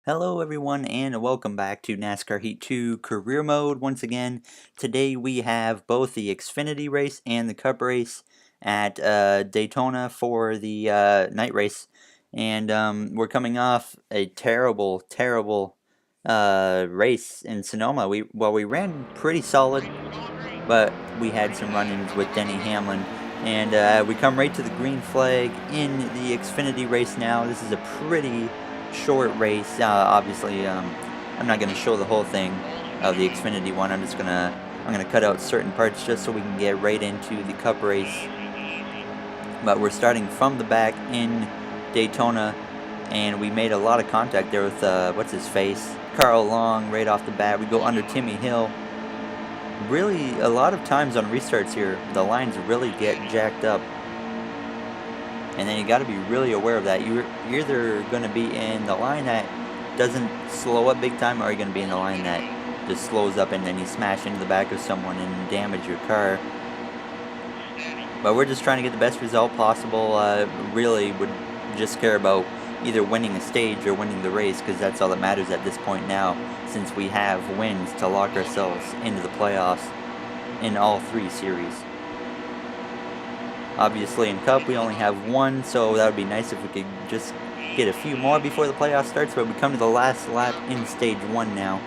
Hello everyone and welcome back to NASCAR Heat 2 Career Mode once again. Today we have both the Xfinity race and the Cup race at Daytona for the night race. And we're coming off a terrible race in Sonoma. We ran pretty solid, but we had some run-ins with Denny Hamlin. And we come right to the green flag in the Xfinity race now. This is a pretty short race. Obviously, I'm not going to show the whole thing of the Xfinity one. I'm gonna cut out certain parts just so we can get right into the Cup race. But we're starting from the back in Daytona, and we made a lot of contact there with what's his face, Carl Long, right off the bat. We go under Timmy Hill. Really, a lot of times on restarts here, the lines really get jacked up. And then you got to be really aware of that. You're either going to be in the line that doesn't slow up big time, or you're going to be in the line that just slows up and then you smash into the back of someone and damage your car. But we're just trying to get the best result possible. Really would just care about either winning a stage or winning the race, because that's all that matters at this point now, since we have wins to lock ourselves into the playoffs in all three series. Obviously in Cup we only have one, so that would be nice if we could just get a few more before the playoff starts. But we come to the last lap in stage 1 now,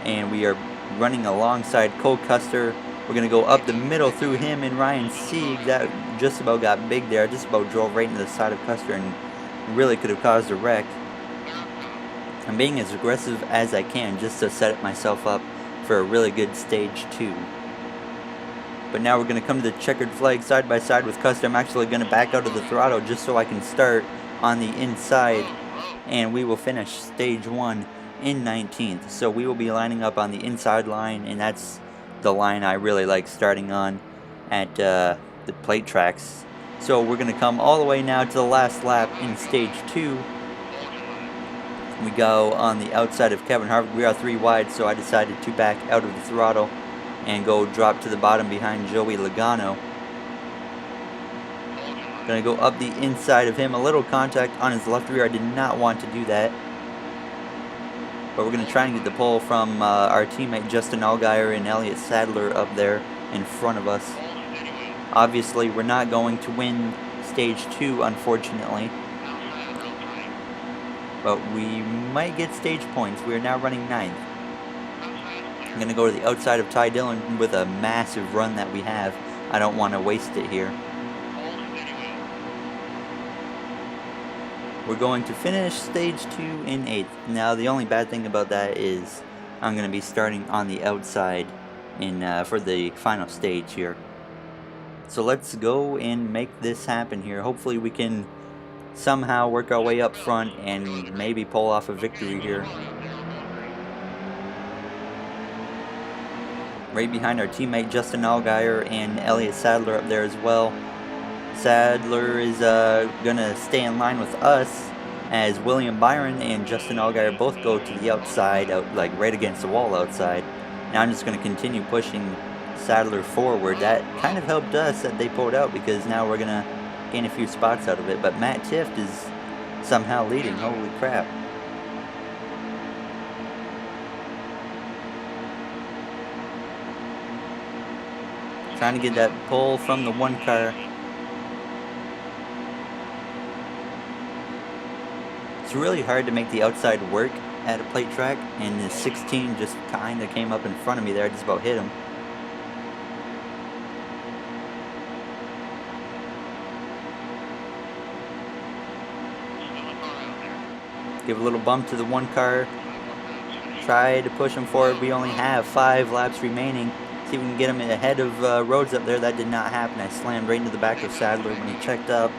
and we are running alongside Cole Custer. We're going to go up the middle through him and Ryan Sieg. That just about got big there. Just about drove right into the side of Custer and really could have caused a wreck. I'm being as aggressive as I can just to set myself up for a really good stage 2. But now we're going to come to the checkered flag side by side with Custer. I'm actually going to back out of the throttle just so I can start on the inside, and we will finish stage 1 in 19th. So we will be lining up on the inside line, and that's the line I really like starting on at the plate tracks. So we're going to come all the way now to the last lap in stage 2. We go on the outside of Kevin Harvick. We are 3 wide, so I decided to back out of the throttle and go drop to the bottom behind Joey Logano. Gonna go up the inside of him. A little contact on his left rear. I did not want to do that, but we're gonna try and get the pole from our teammate Justin Allgaier and Elliott Sadler up there in front of us. Obviously we're not going to win stage 2, unfortunately, but we might get stage points. We are now running 9th. I'm going to go to the outside of Ty Dillon with a massive run that we have. I don't want to waste it here. We're going to finish stage 2 in 8th. Now the only bad thing about that is I'm going to be starting on the outside for the final stage here. So let's go and make this happen here. Hopefully we can somehow work our way up front and maybe pull off a victory here. Right behind our teammate Justin Allgaier and Elliott Sadler up there as well. Sadler is going to stay in line with us, as William Byron and Justin Allgaier both go to the outside, like right against the wall outside. Now I'm just going to continue pushing Sadler forward. That kind of helped us that they pulled out, because now we're going to gain a few spots out of it. But Matt Tifft is somehow leading. Holy crap. Trying to get that pole from the one car. It's really hard to make the outside work at a plate track, and the 16 just kind of came up in front of me there. I just about hit him. Give a little bump to the one car. Try to push him forward. We only have 5 laps remaining. See if we can get him ahead of Rhodes up there. That did not happen. I slammed right into the back of Sadler when he checked up.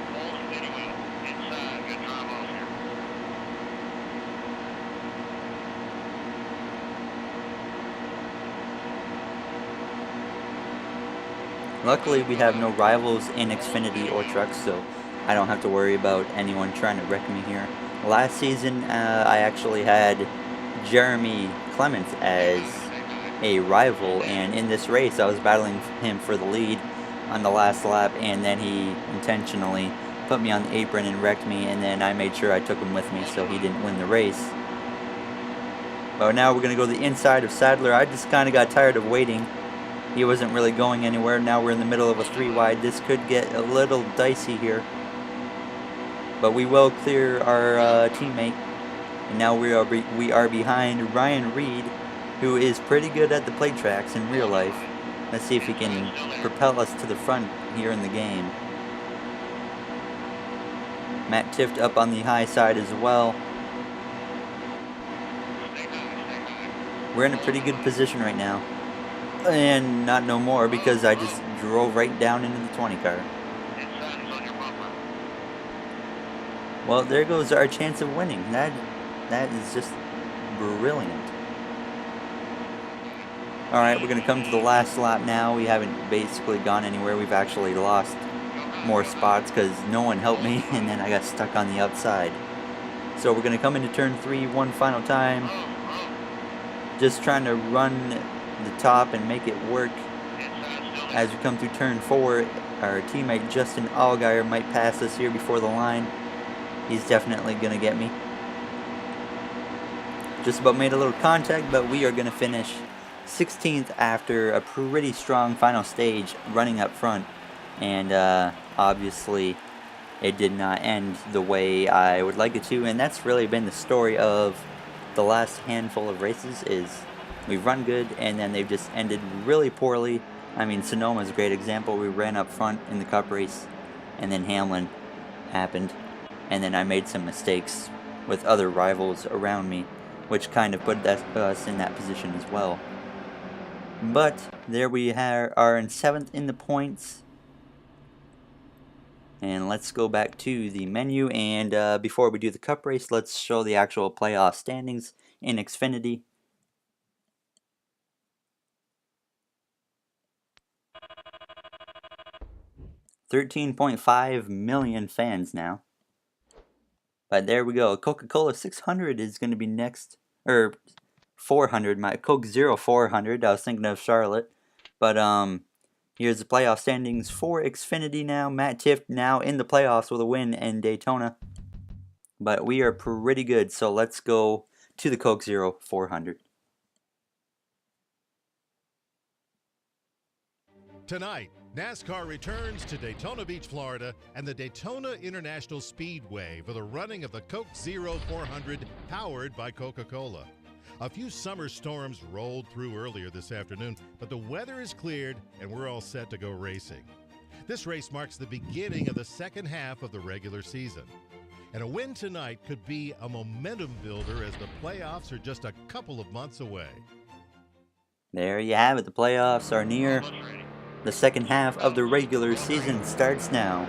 Luckily we have no rivals in Xfinity or trucks, so I don't have to worry about anyone trying to wreck me here. Last season I actually had Jeremy Clements as a rival, and in this race I was battling him for the lead on the last lap, and then he intentionally put me on the apron and wrecked me, and then I made sure I took him with me so he didn't win the race. Oh, now we're going to go the inside of Sadler. I just kind of got tired of waiting. He wasn't really going anywhere. Now we're in the middle of a 3-wide. This could get a little dicey here. But we will clear our teammate. And now we are behind Ryan Reed, who is pretty good at the plate tracks in real life. Let's see if he can propel us to the front here in the game. Matt Tift up on the high side as well. We're in a pretty good position right now. And not no more because I just drove right down into the 20 car. Well, there goes our chance of winning. That is just brilliant. Alright, we're going to come to the last lap now. We haven't basically gone anywhere. We've actually lost more spots because no one helped me, and then I got stuck on the outside. So we're going to come into turn 3 one final time. Just trying to run the top and make it work. As we come through turn 4, our teammate Justin Allgaier might pass us here before the line. He's definitely going to get me. Just about made a little contact, but we are going to finish 16th after a pretty strong final stage running up front. And obviously it did not end the way I would like it to, and that's really been the story of the last handful of races. Is we've run good and then they've just ended really poorly. I mean, Sonoma's a great example. We ran up front in the cup race and then Hamlin happened, and then I made some mistakes with other rivals around me, which kind of put us in that position as well. But there we are in 7th in the points. And let's go back to the menu, and before we do the cup race, let's show the actual playoff standings in Xfinity. $13.5 million fans now. But there we go. Coca-Cola 600 is going to be next, or 400. My Coke Zero 400. I was thinking of Charlotte, but here's the playoff standings for Xfinity now. Matt Tift now in the playoffs with a win in Daytona. But we are pretty good, so let's go to the Coke Zero 400. Tonight, NASCAR returns to Daytona Beach, Florida, and the Daytona International Speedway for the running of the Coke Zero 400 powered by Coca-Cola. A few summer storms rolled through earlier this afternoon, but the weather is cleared and we're all set to go racing. This race marks the beginning of the second half of the regular season. And a win tonight could be a momentum builder as the playoffs are just a couple of months away. There you have it. The playoffs are near. The second half of the regular season starts now.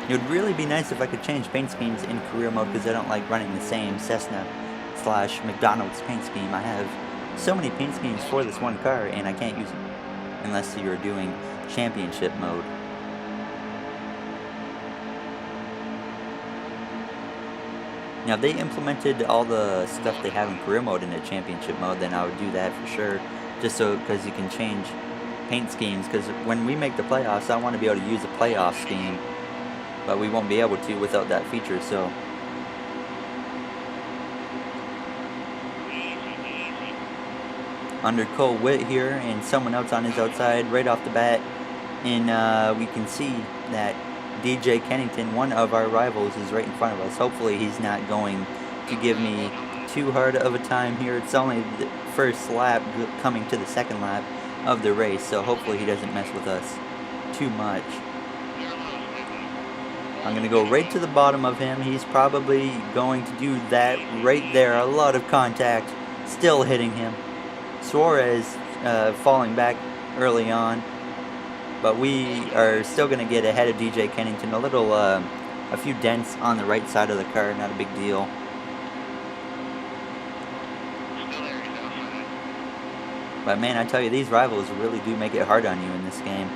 It would really be nice if I could change paint schemes in career mode, because I don't like running the same Cessna/McDonald's paint scheme. I have so many paint schemes for this one car and I can't use them unless you're doing championship mode. Now, if they implemented all the stuff they have in career mode into championship mode, then I would do that for sure. Just so, because you can change paint schemes. Because when we make the playoffs, I want to be able to use a playoff scheme, but we won't be able to without that feature. So, under Cole Witt here and someone else on his outside right off the bat, and we can see that DJ Kennington, one of our rivals, is right in front of us. Hopefully he's not going to give me too hard of a time here. It's only the first lap coming to the second lap of the race, so hopefully he doesn't mess with us too much. I'm going to go right to the bottom of him. He's probably going to do that right there. A lot of contact, still hitting him. Suarez falling back early on, but we are still going to get ahead of DJ Kennington. A few dents on the right side of the car, not a big deal. But man, I tell you, these rivals really do make it hard on you in this game.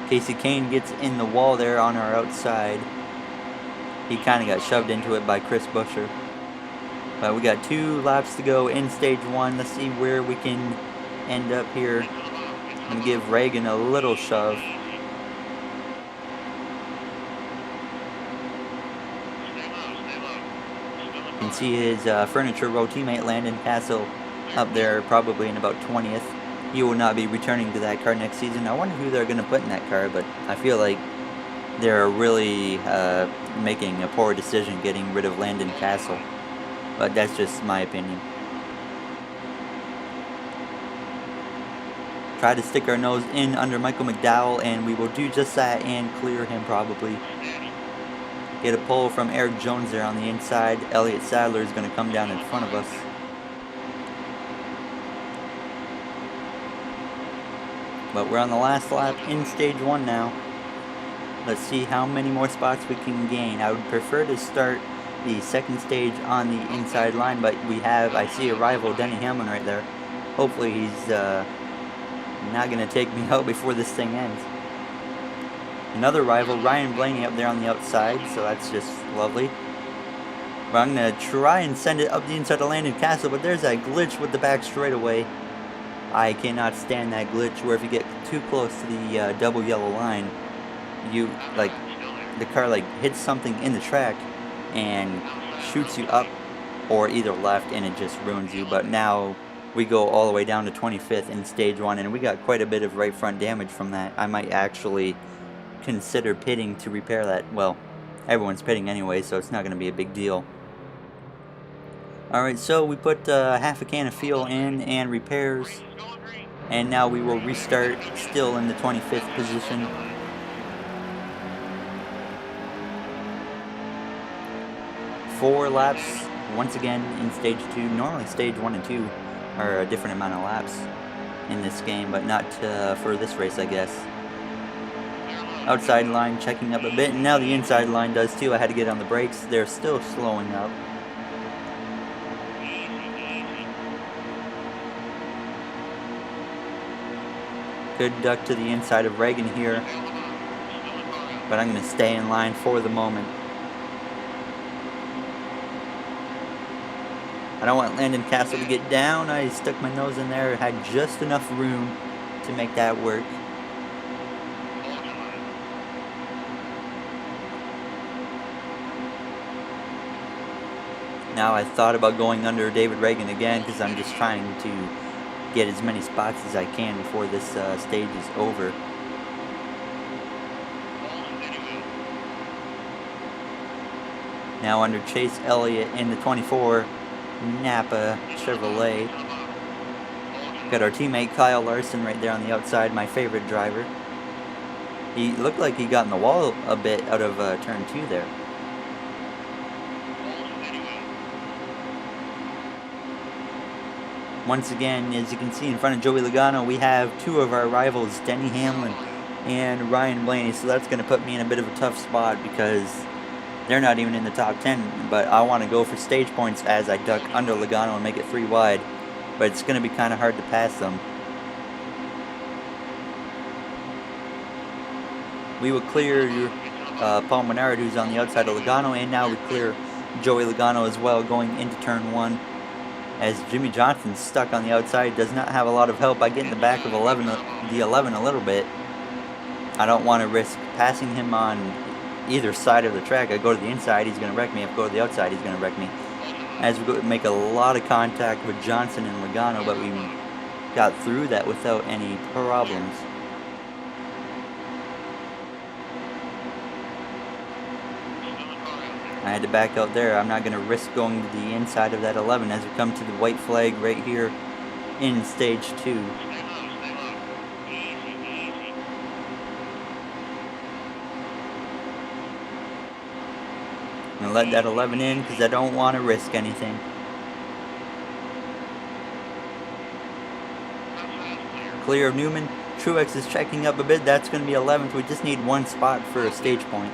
Casey Kane gets in the wall there on our outside. He kind of got shoved into it by Chris Buescher. But we got 2 laps to go in stage 1. Let's see where we can end up here. I'm going to give Reagan a little shove. can see his Furniture Row teammate Landon Castle up there, probably in about 20th. He will not be returning to that car next season. I wonder who they're going to put in that car, but I feel like they're really making a poor decision getting rid of Landon Castle. But that's just my opinion. Try to stick our nose in under Michael McDowell, and we will do just that and clear him probably. Get a pull from Eric Jones there on the inside. Elliott Sadler is going to come down in front of us. But we're on the last lap in stage 1 now. Let's see how many more spots we can gain. I would prefer to start the second stage on the inside line, but I see a rival, Denny Hamlin, right there. Hopefully he's not going to take me out before this thing ends. Another rival, Ryan Blaney, up there on the outside, so that's just lovely. But I'm going to try and send it up the inside of Landon Castle, but there's that glitch with the back straightaway. I cannot stand that glitch where if you get too close to the double yellow line, the car hits something in the track and shoots you up or either left, and it just ruins you. But now we go all the way down to 25th in stage 1, and we got quite a bit of right front damage from that. I might actually consider pitting to repair that. Well, everyone's pitting anyway, so it's not going to be a big deal. Alright, so we put half a can of fuel in and repairs, and now we will restart still in the 25th position. Four laps once again in stage 2. Normally stage 1 and 2 are a different amount of laps in this game, but not for this race, I guess. Outside line checking up a bit, and now the inside line does too. I had to get on the brakes. They're still slowing up. Good duck to the inside of Reagan here, but I'm going to stay in line for the moment. I don't want Landon Castle to get down. I stuck my nose in there, had just enough room to make that work. Now I thought about going under David Reagan again because I'm just trying to get as many spots as I can before this stage is over. Now under Chase Elliott in the 24 Napa Chevrolet. Got our teammate Kyle Larson right there on the outside, my favorite driver. He looked like he got in the wall a bit out of turn 2 there. Once again, as you can see in front of Joey Logano, we have two of our rivals, Denny Hamlin and Ryan Blaney, so that's going to put me in a bit of a tough spot because they're not even in the top 10, but I want to go for stage points as I duck under Logano and make it 3 wide, but it's going to be kind of hard to pass them. We will clear Paul Menard, who's on the outside of Logano, and now we clear Joey Logano as well going into turn 1. As Jimmy Johnson's stuck on the outside, does not have a lot of help. I get in the back of the 11 a little bit. I don't want to risk passing him on either side of the track. I go to the inside, he's going to wreck me. If I go to the outside, he's going to wreck me. As we make a lot of contact with Johnson and Logano, but we got through that without any problems. I had to back out there. I'm not going to risk going to the inside of that 11 as we come to the white flag right here in stage 2. I'm going to let that 11 in because I don't want to risk anything. Clear of Newman. Truex is checking up a bit. That's going to be 11th. We just need one spot for a stage point.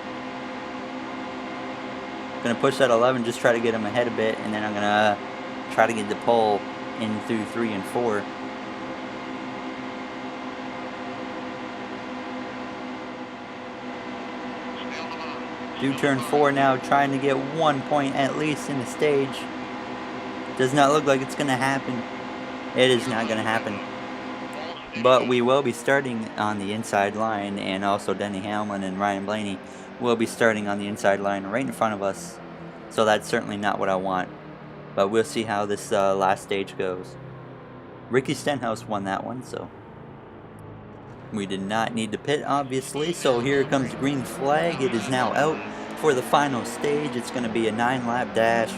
Going to push that 11, just try to get him ahead a bit, and then I'm going to try to get the pole in through 3 and 4. Do turn 4 now, trying to get 1 point at least in the stage. Does not look like it's going to happen. It is not going to happen. But we will be starting on the inside line, and also Denny Hamlin and Ryan Blaney will be starting on the inside line right in front of us. So that's certainly not what I want. But we'll see how this last stage goes. Ricky Stenhouse won that one, so we did not need to pit, obviously. So here comes the green flag. It is now out for the final stage. It's going to be a 9-lap dash,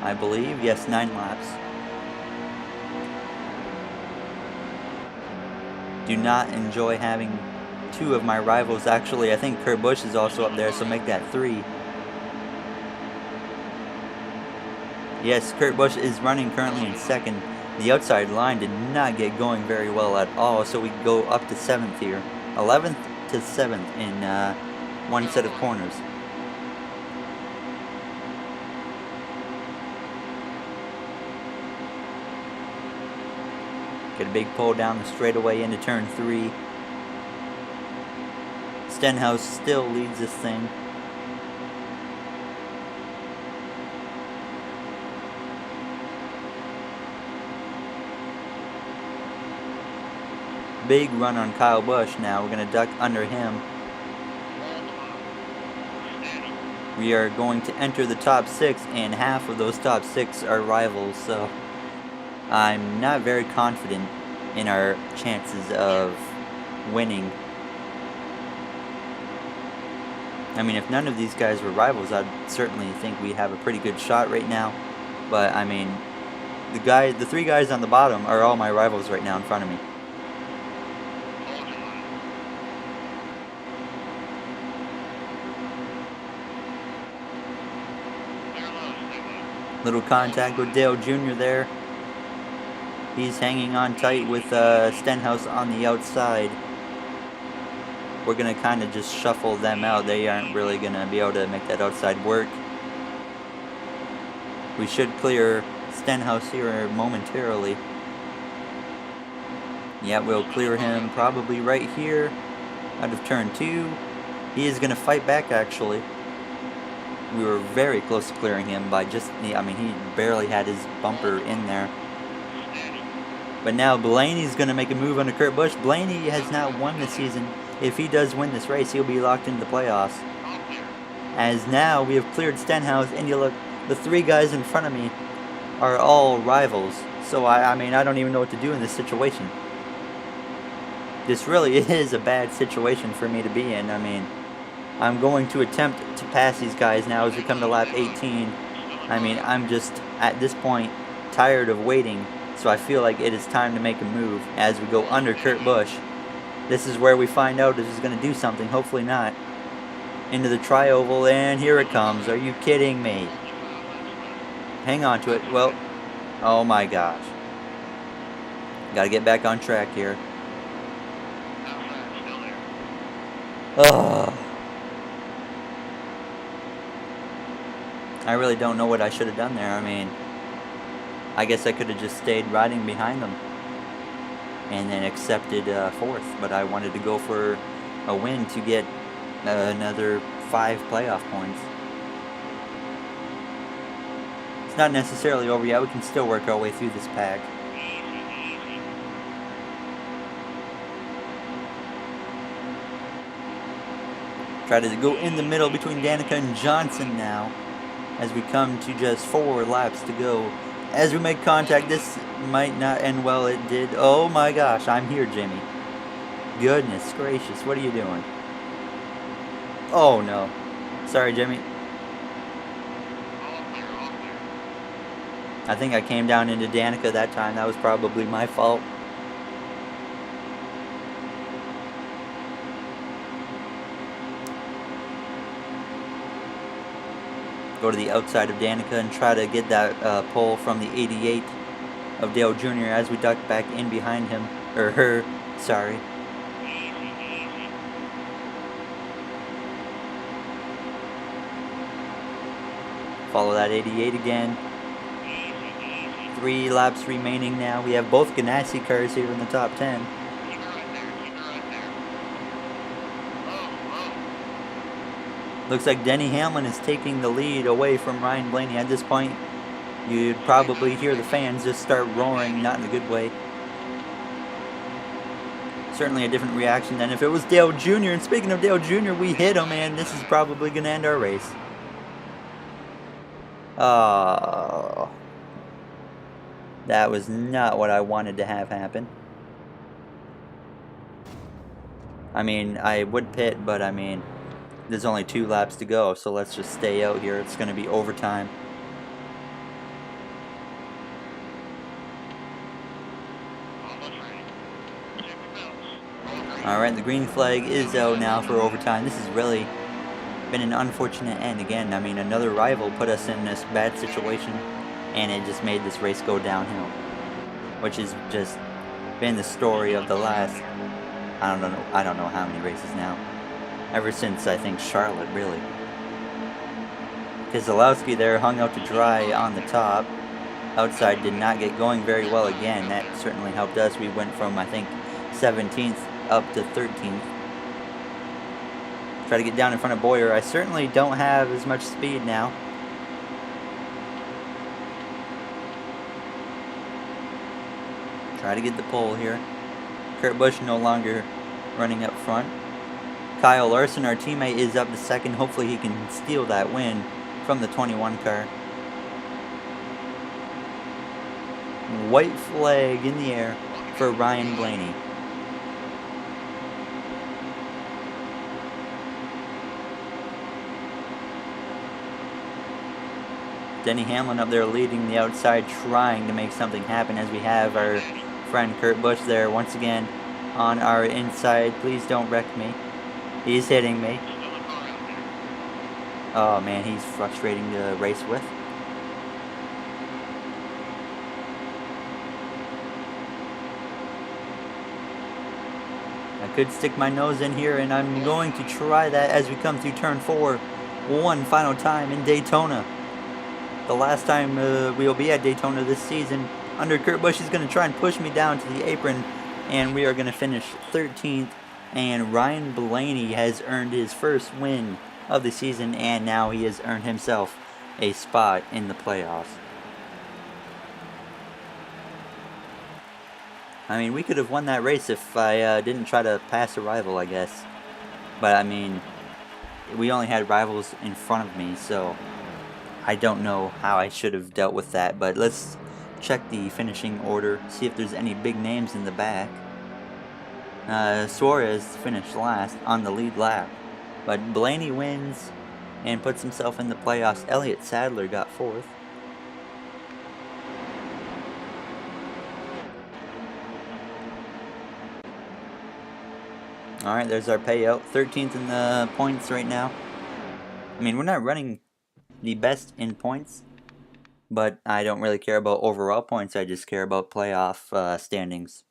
I believe. Yes, 9 laps. Do not enjoy having 2 of my rivals. Actually, I think Kurt Busch is also up there, so make that 3. Yes, Kurt Busch is running currently in 2nd. The outside line did not get going very well at all, so we go up to 7th here. 11th to 7th in one set of corners. Get a big pull down the straightaway into turn 3. Stenhouse still leads this thing. Big run on Kyle Busch now. We're going to duck under him. We are going to enter the top 6, and half of those top 6 are rivals, so I'm not very confident in our chances of winning. I mean, if none of these guys were rivals, I'd certainly think we have a pretty good shot right now. But I mean, the 3 guys on the bottom are all my rivals right now in front of me. Little contact with Dale Jr. there. He's hanging on tight with Stenhouse on the outside. We're going to kind of just shuffle them out. They aren't really going to be able to make that outside work. We should clear Stenhouse here momentarily. Yeah, we'll clear him probably right here out of turn 2. He is going to fight back, actually. We were very close to clearing him by just, I mean, he barely had his bumper in there. But now Blaney's going to make a move on Kurt Busch. Blaney has not won this season. If he does win this race, he'll be locked into the playoffs. As now we have cleared Stenhouse, and you look, the 3 guys in front of me are all rivals. So I mean, I don't even know what to do in this situation. This really is a bad situation for me to be in. I mean, I'm going to attempt to pass these guys now as we come to lap 18. I mean, I'm just, at this point, tired of waiting. So I feel like it is time to make a move as we go under Kurt Busch. This is where we find out if he's going to do something. Hopefully not. Into the tri-oval, and here it comes. Are you kidding me? Hang on to it. Well, oh my gosh. Got to get back on track here. Ugh. I really don't know what I should have done there. I mean, I guess I could have just stayed riding behind them and then accepted 4th, but I wanted to go for a win to get another 5 playoff points. It's not necessarily over yet. We can still work our way through this pack. Try to go in the middle between Danica and Johnson now, as we come to just 4 laps to go. As we make contact, this might not end well. It did. Oh my gosh, I'm here, Jimmy. Goodness gracious, what are you doing? Oh no. Sorry, Jimmy. I think I came down into Danica that time. That was probably my fault. Go to the outside of Danica and try to get that pull from the 88 of Dale Jr. as we duck back in behind him, or her, sorry. Follow that 88 again. 3 laps remaining now. We have both Ganassi cars here in the top 10. Looks like Denny Hamlin is taking the lead away from Ryan Blaney. At this point, you'd probably hear the fans just start roaring, not in a good way. Certainly a different reaction than if it was Dale Jr. And speaking of Dale Jr., we hit him, and this is probably going to end our race. Oh, that was not what I wanted to have happen. I mean, I would pit, but I mean, there's only 2 laps to go, so let's just stay out here. It's going to be overtime. Alright, the green flag is out now for overtime. This has really been an unfortunate end. Again, I mean, another rival put us in this bad situation, and it just made this race go downhill. Which has just been the story of the last, I don't know how many races now. Ever since, I think, Charlotte, really. Keselowski there hung out to dry on the top. Outside did not get going very well again. That certainly helped us. We went from, I think, 17th up to 13th. Try to get down in front of Boyer. I certainly don't have as much speed now. Try to get the pole here. Kurt Busch no longer running up front. Kyle Larson, our teammate, is up to second. Hopefully he can steal that win from the 21 car. White flag in the air for Ryan Blaney. Denny Hamlin up there leading the outside, trying to make something happen, as we have our friend Kurt Busch there once again on our inside. Please don't wreck me. He's hitting me. Oh man, he's frustrating to race with. I could stick my nose in here, and I'm going to try that as we come through turn 4 one final time in Daytona. The last time we will be at Daytona this season. Under Kurt Busch, he's going to try and push me down to the apron, and we are going to finish 13th. And Ryan Blaney has earned his first win of the season, and now he has earned himself a spot in the playoffs. I mean, we could have won that race if I didn't try to pass a rival, I guess. But I mean, we only had rivals in front of me, so I don't know how I should have dealt with that. But let's check the finishing order, see if there's any big names in the back. Suarez finished last on the lead lap, but Blaney wins and puts himself in the playoffs. Elliott Sadler got 4th. Alright, there's our payout. 13th in the points right now. I mean, we're not running the best in points, but I don't really care about overall points. I just care about playoff standings.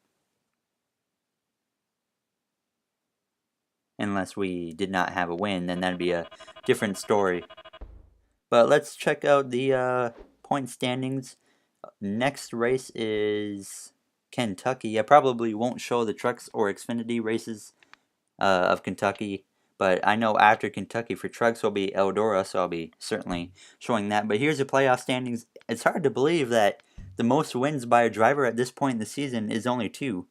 Unless we did not have a win, then that'd be a different story. But let's check out the point standings. Next race is Kentucky. I probably won't show the trucks or Xfinity races of Kentucky, but I know after Kentucky for trucks will be Eldora, so I'll be certainly showing that. But here's the playoff standings. It's hard to believe that the most wins by a driver at this point in the season is only 2.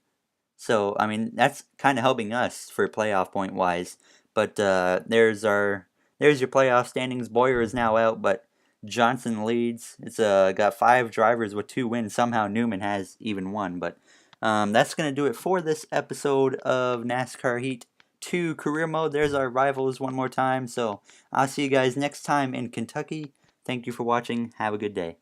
So, I mean, that's kind of helping us for playoff point wise. But there's your playoff standings. Boyer is now out, but Johnson leads. It's got 5 drivers with 2 wins. Somehow Newman has even 1. But that's going to do it for this episode of NASCAR Heat 2 Career Mode. There's our rivals one more time. So I'll see you guys next time in Kentucky. Thank you for watching. Have a good day.